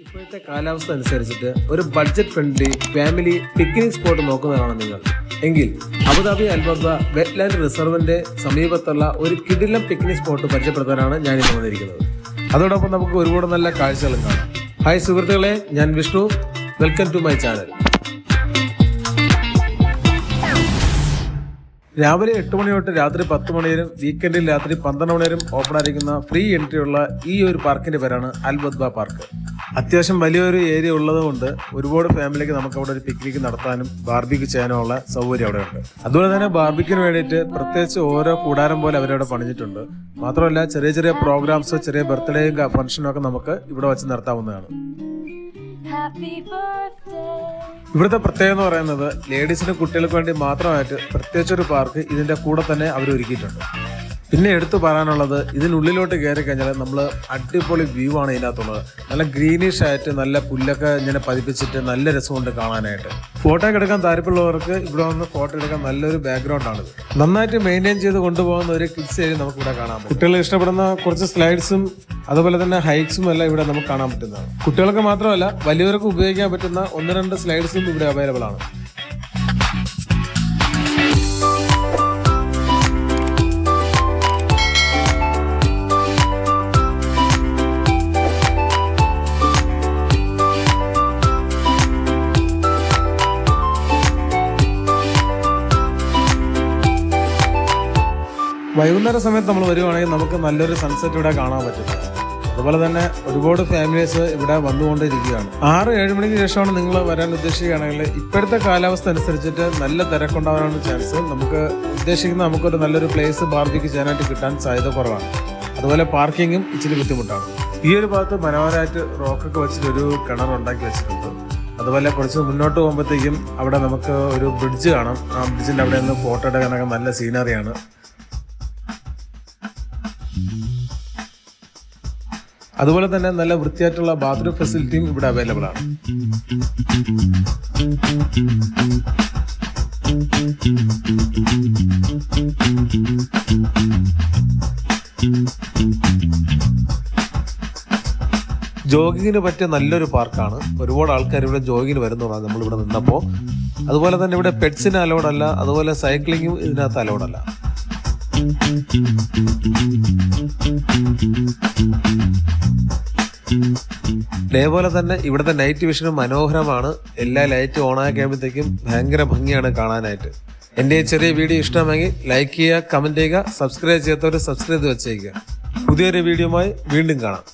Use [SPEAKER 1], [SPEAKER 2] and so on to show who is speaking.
[SPEAKER 1] ഇപ്പോഴത്തെ കാലാവസ്ഥ അനുസരിച്ചിട്ട് ഒരു budget friendly family picnic spot നോക്കുന്നതാണ് നിങ്ങൾ എങ്കിൽ അബുദാബി അൽബബ്ബ വെറ്റ്ലാൻഡ് റിസർവിന്റെ സമീപത്തുള്ള ഒരു കിടിലം പിക്നിക് സ്പോട്ട് പരിചയപ്പെടുത്താനാണ് ഞാൻ ഇന്ന് വന്നിരിക്കുന്നത്. അതോടൊപ്പം നമുക്ക് ഒരുപാട് നല്ല കാഴ്ചകളും കാണാം. ഹായ് സുഹൃത്തുക്കളെ, ഞാൻ Vishnu. Welcome to my channel. രാവിലെ 8 മണി തൊട്ട് രാത്രി 10 മണി വരെയും വീക്കെൻഡിൽ രാത്രി 12 മണി വരെയും ഓപ്പൺ ആയിരിക്കുന്ന ഫ്രീ എൻട്രി ഉള്ള ഈ ഒരു പാർക്കിന്റെ പേരാണ് അൽബബ്ബ പാർക്ക്. അത്യാവശ്യം വലിയൊരു ഏരിയ ഉള്ളതുകൊണ്ട് ഒരുപാട് ഫാമിലിക്ക് നമുക്ക് അവിടെ ഒരു പിക്നിക് നടത്താനും ബാർബിക്യൂ ചെയ്യാനുമുള്ള സൗകര്യം അവിടെ ഉണ്ട്. അതുപോലെ തന്നെ ബാർബിക്യൂന് വേണ്ടിയിട്ട് പ്രത്യേകിച്ച് ഓരോ കൂടാരം പോലെ അവരവിടെ പണിഞ്ഞിട്ടുണ്ട്. മാത്രമല്ല ചെറിയ ചെറിയ പ്രോഗ്രാംസോ ചെറിയ ബർത്ത്ഡേയും ഫംഗ്ഷനും ഒക്കെ നമുക്ക് ഇവിടെ വെച്ച് നടത്താവുന്നതാണ്. ഇവിടുത്തെ പ്രത്യേകത എന്ന് പറയുന്നത് ലേഡീസിനും കുട്ടികൾക്ക് വേണ്ടി മാത്രമായിട്ട് പ്രത്യേകിച്ചൊരു പാർക്ക് ഇതിന്റെ കൂടെ തന്നെ അവർ ഒരുക്കിയിട്ടുണ്ട്. പിന്നെ എടുത്തു പറയാനുള്ളത്, ഇതിനുള്ളിലോട്ട് കയറി കഴിഞ്ഞാൽ നമ്മൾ അടിപൊളി വ്യൂ ആണ് ഇതിനകത്തുള്ളത്. നല്ല ഗ്രീനിഷ് ആയിട്ട് നല്ല പുല്ലൊക്കെ ഇങ്ങനെ പതിപ്പിച്ചിട്ട് നല്ല രസമുണ്ട് കാണാനായിട്ട്. ഫോട്ടോ ഒക്കെ എടുക്കാൻ താല്പര്യമുള്ളവർക്ക് ഇവിടെ വന്ന് ഫോട്ടോ എടുക്കാൻ നല്ലൊരു ബാക്ക്ഗ്രൗണ്ട് ആണിത്. നന്നായിട്ട് മെയിൻറ്റെയിൻ ചെയ്ത് കൊണ്ടുപോകുന്ന ഒരു കിഡ്സ് ഏരിയ നമുക്ക് ഇവിടെ കാണാൻ പറ്റും. കുട്ടികൾ ഇഷ്ടപ്പെടുന്ന കുറച്ച് സ്ലൈഡ്സും അതുപോലെ തന്നെ ഹൈക്സും എല്ലാം ഇവിടെ നമുക്ക് കാണാൻ പറ്റുന്നതാണ്. കുട്ടികൾക്ക് മാത്രമല്ല വലിയവർക്ക് ഉപയോഗിക്കാൻ പറ്റുന്ന 1-2 സ്ലൈഡ്സും ഇവിടെ അവൈലബിൾ ആണ്. വൈകുന്നേര സമയത്ത് നമ്മൾ വരുവാണെങ്കിൽ നമുക്ക് നല്ലൊരു സൺസെറ്റ് ഇവിടെ കാണാൻ പറ്റും. അതുപോലെ തന്നെ ഒരുപാട് ഫാമിലീസ് ഇവിടെ വന്നുകൊണ്ടിരിക്കുകയാണ്. 6-7 മണിക്ക് ശേഷമാണ് നിങ്ങൾ വരാൻ ഉദ്ദേശിക്കുകയാണെങ്കിൽ ഇപ്പോഴത്തെ കാലാവസ്ഥ അനുസരിച്ചിട്ട് നല്ല തിരക്കുണ്ടാവാനാണ് ചാൻസ്. നമുക്ക് ഉദ്ദേശിക്കുന്ന നമുക്കൊരു നല്ലൊരു പ്ലേസ് ബാർബിക്യൂ ചെയ്യാനായിട്ട് കിട്ടാൻ സാധ്യത കുറവാണ്. അതുപോലെ പാർക്കിങ്ങും ഇച്ചിരി ബുദ്ധിമുട്ടാണ്. ഈ ഒരു ഭാഗത്ത് മനോഹരമായിട്ട് റോക്കൊക്കെ വെച്ചിട്ടൊരു കിണർ ഉണ്ടാക്കി വെച്ചിട്ടുണ്ട്. അതുപോലെ കുറച്ച് മുന്നോട്ട് പോകുമ്പോഴത്തേക്കും അവിടെ നമുക്ക് ഒരു ബ്രിഡ്ജ് കാണാം. ആ ബ്രിഡ്ജിൻ്റെ അവിടെ നിന്ന് ഫോട്ടോ എടുക്കാനൊക്കെ നല്ല സീനറിയാണ്. അതുപോലെ തന്നെ നല്ല വൃത്തിയായിട്ടുള്ള ബാത്റൂം ഫെസിലിറ്റിയും ഇവിടെ അവൈലബിൾ ആണ്. ജോഗിങ്ങിന് പറ്റിയ നല്ലൊരു പാർക്കാണ്. ഒരുപാട് ആൾക്കാർ ഇവിടെ ജോഗിങ്ങിന് വരുന്നതാണ് നമ്മളിവിടെ നിന്നപ്പോൾ. അതുപോലെ തന്നെ ഇവിടെ പെറ്റ്സിന് അലൗഡ് അല്ല. അതുപോലെ സൈക്ലിങ്ങും ഇതിനകത്ത് അലൗഡ് അല്ല. അതേപോലെ തന്നെ ഇവിടുത്തെ നൈറ്റ് വിഷനും മനോഹരമാണ്. എല്ലാ ലൈറ്റും ഓൺ ആക്കി കഴിയുമ്പോഴത്തേക്കും ഭയങ്കര ഭംഗിയാണ് കാണാനായിട്ട്. എൻ്റെ ഈ ചെറിയ വീഡിയോ ഇഷ്ടമെങ്കിൽ ലൈക്ക് ചെയ്യുക, കമൻറ്റ് ചെയ്യുക, സബ്സ്ക്രൈബ് ചെയ്യാത്തവർ സബ്സ്ക്രൈബ് ചെയ്ത് വെച്ചേക്കുക. പുതിയൊരു വീഡിയോയുമായി വീണ്ടും കാണാം.